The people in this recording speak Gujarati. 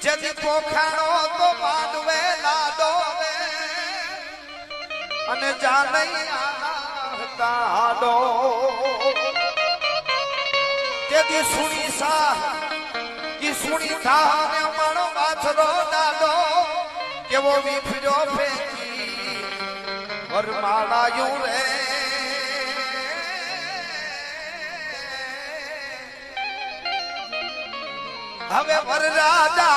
જેથી પોખાણો તો માંડવે લાડો અને જાનઈ તાડો તેથી સુણી સા ઈ સુણી થાને મારો વાછરો દાદો કેવો વિફર્યો ફેંકી વરમાળાયું રે હવે વરરાજા